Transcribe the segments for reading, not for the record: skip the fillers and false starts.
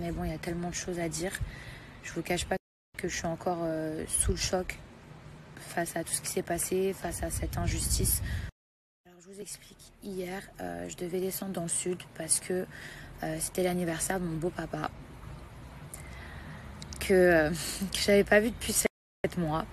mais bon, il y a tellement de choses à dire. Je vous cache pas que je suis encore sous le choc face à tout ce qui s'est passé, face à cette injustice. Alors je vous explique, hier, je devais descendre dans le sud parce que c'était l'anniversaire de mon beau-papa que j'avais pas vu depuis 7 mois.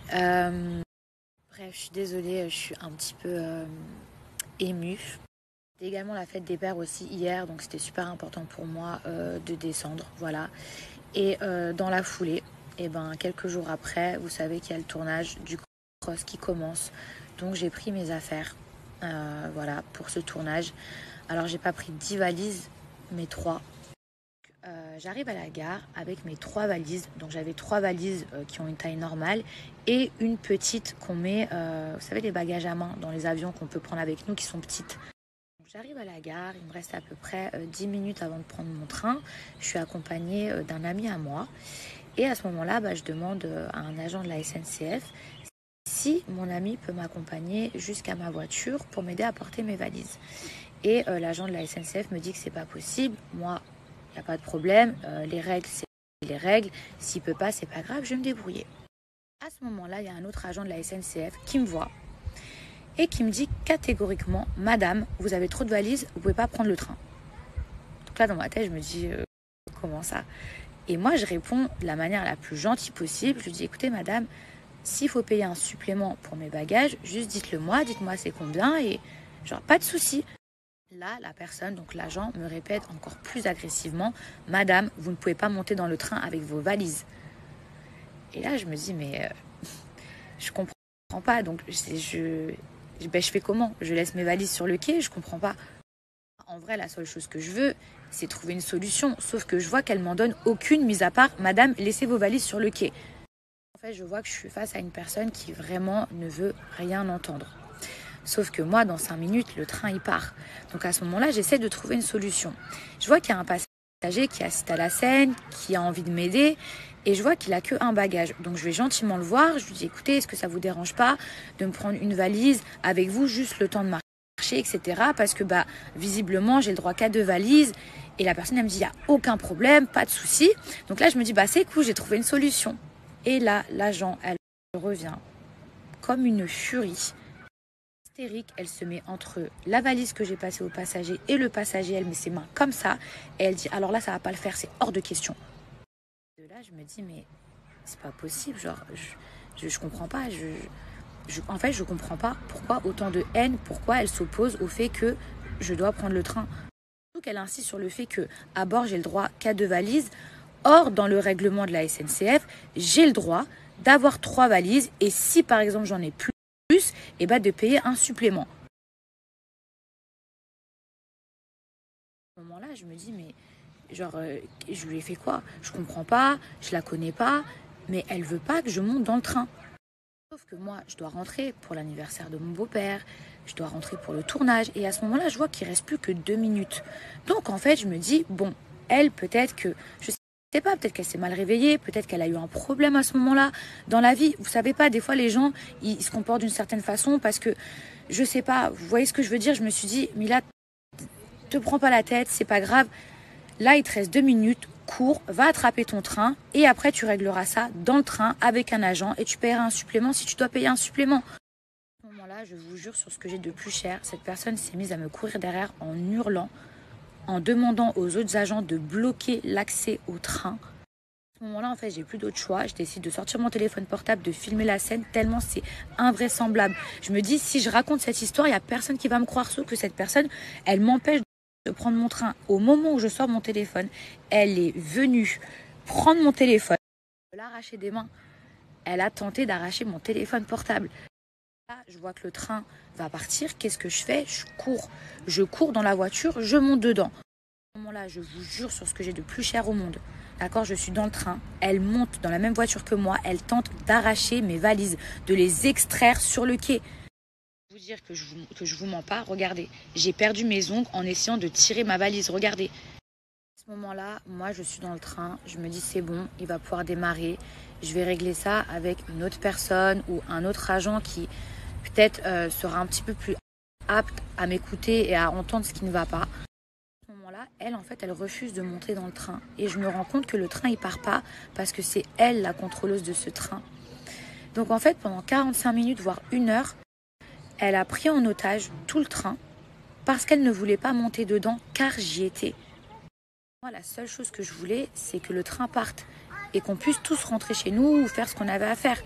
Bref, je suis désolée, je suis un petit peu émue. C'était également la fête des pères aussi hier, donc c'était super important pour moi de descendre, voilà. Et dans la foulée, et quelques jours après, vous savez qu'il y a le tournage du Cross qui commence. Donc j'ai pris mes affaires, voilà, pour ce tournage. Alors j'ai pas pris 10 valises, mais 3. J'arrive à la gare avec mes 3 valises. Donc j'avais 3 valises qui ont une taille normale et une petite qu'on met, vous savez, les bagages à main dans les avions qu'on peut prendre avec nous qui sont petites. Donc, j'arrive à la gare, il me reste à peu près 10 minutes avant de prendre mon train. Je suis accompagnée d'un ami à moi. Et à ce moment-là, je demande à un agent de la SNCF si mon ami peut m'accompagner jusqu'à ma voiture pour m'aider à porter mes valises. Et l'agent de la SNCF me dit que c'est pas possible. Moi, il n'y a pas de problème, les règles, c'est les règles. S'il ne peut pas, c'est pas grave, je vais me débrouiller. À ce moment-là, il y a un autre agent de la SNCF qui me voit et qui me dit catégoriquement « Madame, vous avez trop de valises, vous ne pouvez pas prendre le train. » Donc là, dans ma tête, je me dis « Comment ça ?» Et moi, je réponds de la manière la plus gentille possible. Je lui dis « Écoutez, madame, s'il faut payer un supplément pour mes bagages, juste dites-le moi, dites-moi c'est combien et genre pas de souci. » Là, la personne, donc l'agent, me répète encore plus agressivement « Madame, vous ne pouvez pas monter dans le train avec vos valises. » Et là, je me dis « Mais je comprends pas. » Donc, je fais comment? Je laisse mes valises sur le quai? Je comprends pas. En vrai, la seule chose que je veux, c'est trouver une solution. Sauf que je vois qu'elle m'en donne aucune, mis à part « Madame, laissez vos valises sur le quai. » En fait, je vois que je suis face à une personne qui vraiment ne veut rien entendre. Sauf que moi, dans 5 minutes, le train, il part. Donc à ce moment-là, j'essaie de trouver une solution. Je vois qu'il y a un passager qui assiste à la scène, qui a envie de m'aider, et je vois qu'il a qu'un bagage. Donc je vais gentiment le voir, je lui dis, écoutez, est-ce que ça vous dérange pas de me prendre une valise avec vous, juste le temps de marcher, etc. Parce que visiblement, j'ai le droit qu'à 2 valises. Et la personne, elle me dit, il n'y a aucun problème, pas de souci. Donc là, je me dis, c'est cool, j'ai trouvé une solution. Et là, l'agent, elle revient comme une furie. Hystérique, elle se met entre la valise que j'ai passée au passager et le passager, elle met ses mains comme ça et elle dit alors là ça va pas le faire, c'est hors de question. De là je me dis mais c'est pas possible, genre je comprends pas, en fait je comprends pas pourquoi autant de haine, pourquoi elle s'oppose au fait que je dois prendre le train. Donc elle insiste sur le fait que à bord j'ai le droit qu'à 2 valises, or dans le règlement de la SNCF j'ai le droit d'avoir 3 valises et si par exemple j'en ai plus et de payer un supplément. À ce moment-là, je me dis, mais je lui ai fait quoi? Je comprends pas, je la connais pas, mais elle veut pas que je monte dans le train. Sauf que moi, je dois rentrer pour l'anniversaire de mon beau-père, je dois rentrer pour le tournage, et à ce moment-là, je vois qu'il reste plus que 2 minutes. Donc en fait, je me dis, bon, elle, peut-être que, je sais pas, peut-être qu'elle s'est mal réveillée, peut-être qu'elle a eu un problème à ce moment-là dans la vie. Vous savez pas, des fois les gens, ils se comportent d'une certaine façon parce que, je sais pas, vous voyez ce que je veux dire? Je me suis dit, mais là, te prends pas la tête, c'est pas grave. Là, il te reste 2 minutes, cours, va attraper ton train et après tu régleras ça dans le train avec un agent et tu paieras un supplément si tu dois payer un supplément. À ce moment-là, je vous jure sur ce que j'ai de plus cher, cette personne s'est mise à me courir derrière en hurlant, en demandant aux autres agents de bloquer l'accès au train. À ce moment-là, en fait, j'ai plus d'autre choix. Je décide de sortir mon téléphone portable, de filmer la scène, tellement c'est invraisemblable. Je me dis, si je raconte cette histoire, il n'y a personne qui va me croire, sauf que cette personne, elle m'empêche de prendre mon train. Au moment où je sors mon téléphone, elle est venue prendre mon téléphone, l'arracher des mains. Elle a tenté d'arracher mon téléphone portable. Là, je vois que le train va partir. Qu'est-ce que je fais? Je cours dans la voiture, je monte dedans. À ce moment-là, je vous jure sur ce que j'ai de plus cher au monde. D'accord, je suis dans le train. Elle monte dans la même voiture que moi. Elle tente d'arracher mes valises, de les extraire sur le quai. Vous dire que je vous mens pas. Regardez, j'ai perdu mes ongles en essayant de tirer ma valise. Regardez. À ce moment-là, moi, je suis dans le train. Je me dis c'est bon, il va pouvoir démarrer. Je vais régler ça avec une autre personne ou un autre agent qui peut-être sera un petit peu plus apte à m'écouter et à entendre ce qui ne va pas. À ce moment-là, Elle, en fait, elle refuse de monter dans le train. Et je me rends compte que le train, il part pas parce que c'est elle la contrôleuse de ce train. Donc en fait, pendant 45 minutes, voire 1 heure, elle a pris en otage tout le train parce qu'elle ne voulait pas monter dedans car j'y étais. Moi, la seule chose que je voulais, c'est que le train parte et qu'on puisse tous rentrer chez nous ou faire ce qu'on avait à faire.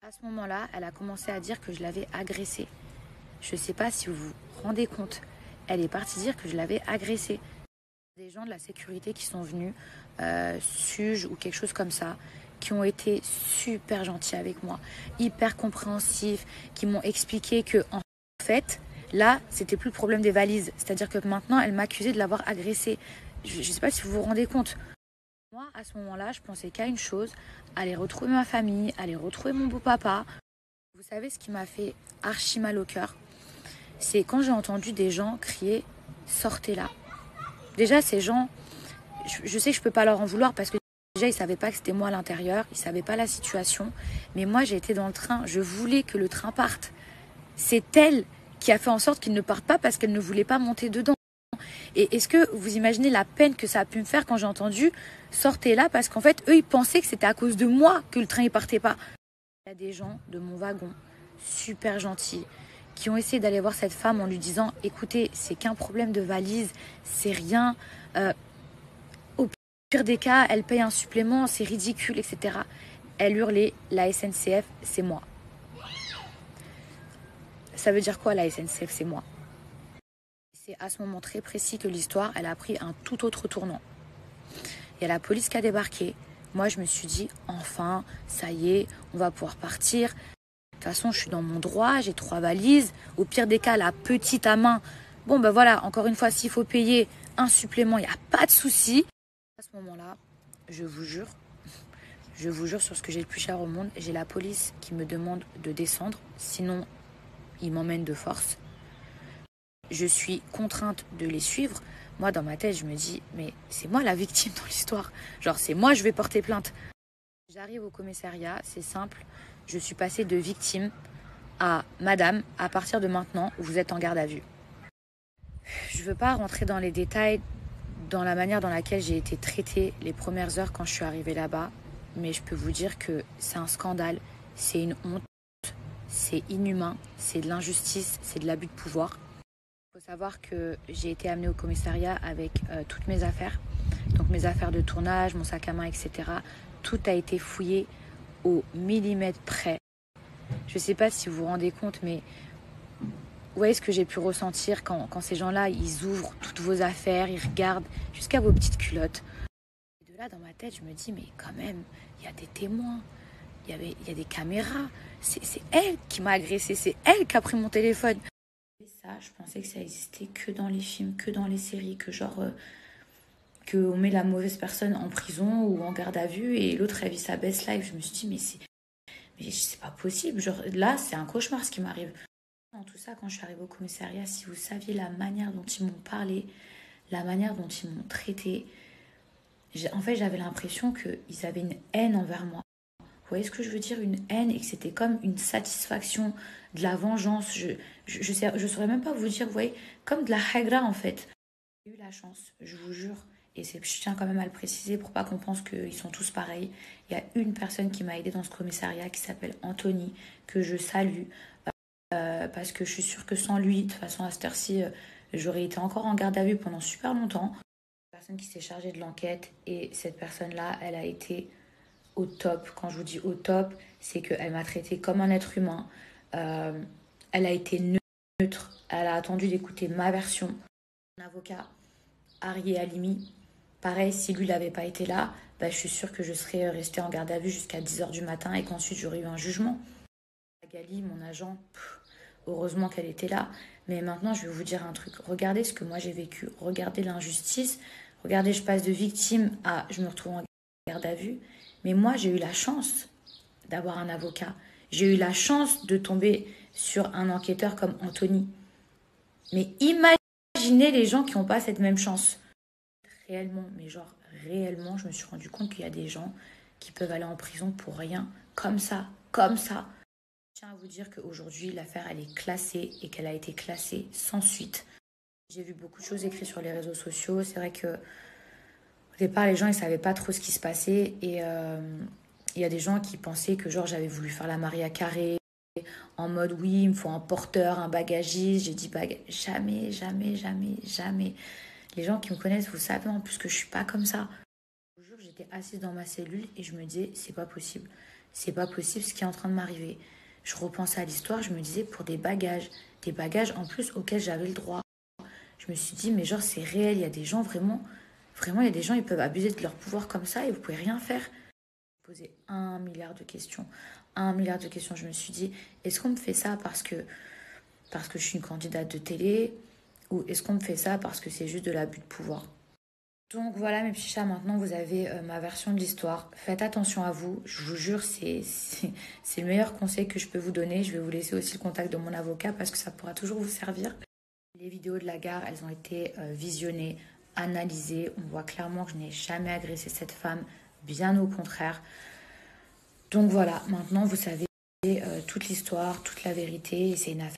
À ce moment-là, elle a commencé à dire que je l'avais agressée. Je ne sais pas si vous vous rendez compte. Elle est partie dire que je l'avais agressée. Des gens de la sécurité qui sont venus, SUGE ou quelque chose comme ça, qui ont été super gentils avec moi, hyper compréhensifs, qui m'ont expliqué que en fait, là, c'était plus le problème des valises. C'est-à-dire que maintenant, elle m'accusait de l'avoir agressée. Je ne sais pas si vous vous rendez compte. Moi, à ce moment-là, je pensais qu'à une chose, aller retrouver ma famille, aller retrouver mon beau-papa. Vous savez ce qui m'a fait archi mal au cœur? C'est quand j'ai entendu des gens crier « Sortez là ». Déjà, ces gens, je sais que je peux pas leur en vouloir parce que déjà, ils savaient pas que c'était moi à l'intérieur, ils savaient pas la situation. Mais moi, j'ai été dans le train, je voulais que le train parte. C'est elle qui a fait en sorte qu'il ne parte pas parce qu'elle ne voulait pas monter dedans. Et est-ce que vous imaginez la peine que ça a pu me faire quand j'ai entendu « Sortez là » parce qu'en fait, eux, ils pensaient que c'était à cause de moi que le train ne partait pas. Il y a des gens de mon wagon, super gentils, qui ont essayé d'aller voir cette femme en lui disant « Écoutez, c'est qu'un problème de valise, c'est rien. Au pire des cas, elle paye un supplément, c'est ridicule, etc. » Elle hurlait « La SNCF, c'est moi. » Ça veut dire quoi la SNCF, c'est moi? C'est à ce moment très précis que l'histoire, elle a pris un tout autre tournant. Il y a la police qui a débarqué. Moi, je me suis dit, enfin, ça y est, on va pouvoir partir. De toute façon, je suis dans mon droit, j'ai 3 valises. Au pire des cas, la petite à main. Bon, ben voilà, encore une fois, s'il faut payer un supplément, il n'y a pas de souci. À ce moment-là, je vous jure sur ce que j'ai le plus cher au monde, j'ai la police qui me demande de descendre. Sinon, ils m'emmènent de force. Je suis contrainte de les suivre. Moi, dans ma tête, je me dis, mais c'est moi la victime dans l'histoire. Genre, c'est moi, je vais porter plainte. J'arrive au commissariat, c'est simple. Je suis passée de victime à madame, à partir de maintenant, vous êtes en garde à vue. Je ne veux pas rentrer dans les détails, dans la manière dans laquelle j'ai été traitée les premières heures quand je suis arrivée là-bas. Mais je peux vous dire que c'est un scandale, c'est une honte, c'est inhumain, c'est de l'injustice, c'est de l'abus de pouvoir. Il faut savoir que j'ai été amenée au commissariat avec toutes mes affaires. Donc mes affaires de tournage, mon sac à main, etc. Tout a été fouillé au millimètre près. Je ne sais pas si vous vous rendez compte, mais vous voyez ce que j'ai pu ressentir quand ces gens-là, ils ouvrent toutes vos affaires, ils regardent jusqu'à vos petites culottes. Et de là, dans ma tête, je me dis, mais quand même, il y a des témoins, il y a des caméras. C'est elle qui m'a agressée, c'est elle qui a pris mon téléphone. Et ça, je pensais que ça existait que dans les films, que dans les séries, que genre... qu'on met la mauvaise personne en prison ou en garde à vue et l'autre elle vit sa best life. Je me suis dit mais c'est pas possible, genre là c'est un cauchemar ce qui m'arrive. Dans tout ça, quand je suis arrivée au commissariat, si vous saviez la manière dont ils m'ont parlé, la manière dont ils m'ont traité, en fait j'avais l'impression qu'ils avaient une haine envers moi. Vous voyez ce que je veux dire, une haine, et que c'était comme une satisfaction, de la vengeance. Je saurais même pas vous dire, vous voyez, comme de la hagra en fait. J'ai eu la chance, je vous jure, et je tiens quand même à le préciser pour pas qu'on pense qu'ils sont tous pareils. Il y a une personne qui m'a aidée dans ce commissariat qui s'appelle Anthony, que je salue, parce que je suis sûre que sans lui, de toute façon à cette heure-ci, j'aurais été encore en garde à vue pendant super longtemps. Une personne qui s'est chargée de l'enquête, et cette personne-là, elle a été au top. Quand je vous dis au top, c'est qu'elle m'a traité comme un être humain. Elle a été neutre, elle a attendu d'écouter ma version. Mon avocat, Ari Halimi, pareil, si lui n'avait pas été là, je suis sûre que je serais restée en garde à vue jusqu'à 10h du matin et qu'ensuite j'aurais eu un jugement. Gali, mon agent, heureusement qu'elle était là. Mais maintenant, je vais vous dire un truc. Regardez ce que moi j'ai vécu. Regardez l'injustice. Regardez, je passe de victime à je me retrouve en garde à vue. Mais moi, j'ai eu la chance d'avoir un avocat. J'ai eu la chance de tomber sur un enquêteur comme Anthony. Mais imaginez les gens qui n'ont pas cette même chance. Réellement, mais genre réellement, je me suis rendu compte qu'il y a des gens qui peuvent aller en prison pour rien, comme ça, comme ça. Je tiens à vous dire qu'aujourd'hui, l'affaire, elle est classée et qu'elle a été classée sans suite. J'ai vu beaucoup de choses écrites sur les réseaux sociaux. C'est vrai que au départ, les gens, ils savaient pas trop ce qui se passait. Et il y a des gens qui pensaient que genre j'avais voulu faire la Maria Carré en mode oui, il me faut un porteur, un bagagiste. J'ai dit jamais, jamais, jamais, jamais. Les gens qui me connaissent, vous savez en plus que je suis pas comme ça. Un jour, j'étais assise dans ma cellule et je me disais, c'est pas possible. C'est pas possible ce qui est en train de m'arriver. Je repensais à l'histoire, je me disais pour des bagages en plus auxquels j'avais le droit. Je me suis dit, mais genre, c'est réel, il y a des gens vraiment, vraiment, il y a des gens, ils peuvent abuser de leur pouvoir comme ça et vous pouvez rien faire. Poser 1 milliard de questions. 1 milliard de questions. Je me suis dit, est-ce qu'on me fait ça parce que je suis une candidate de télé ou est-ce qu'on me fait ça parce que c'est juste de l'abus de pouvoir? Donc voilà mes petits chats, maintenant vous avez ma version de l'histoire. Faites attention à vous, je vous jure, c'est le meilleur conseil que je peux vous donner. Je vais vous laisser aussi le contact de mon avocat parce que ça pourra toujours vous servir. Les vidéos de la gare, elles ont été visionnées, analysées. On voit clairement que je n'ai jamais agressé cette femme, bien au contraire. Donc voilà, maintenant vous savez toute l'histoire, toute la vérité. Et c'est une affaire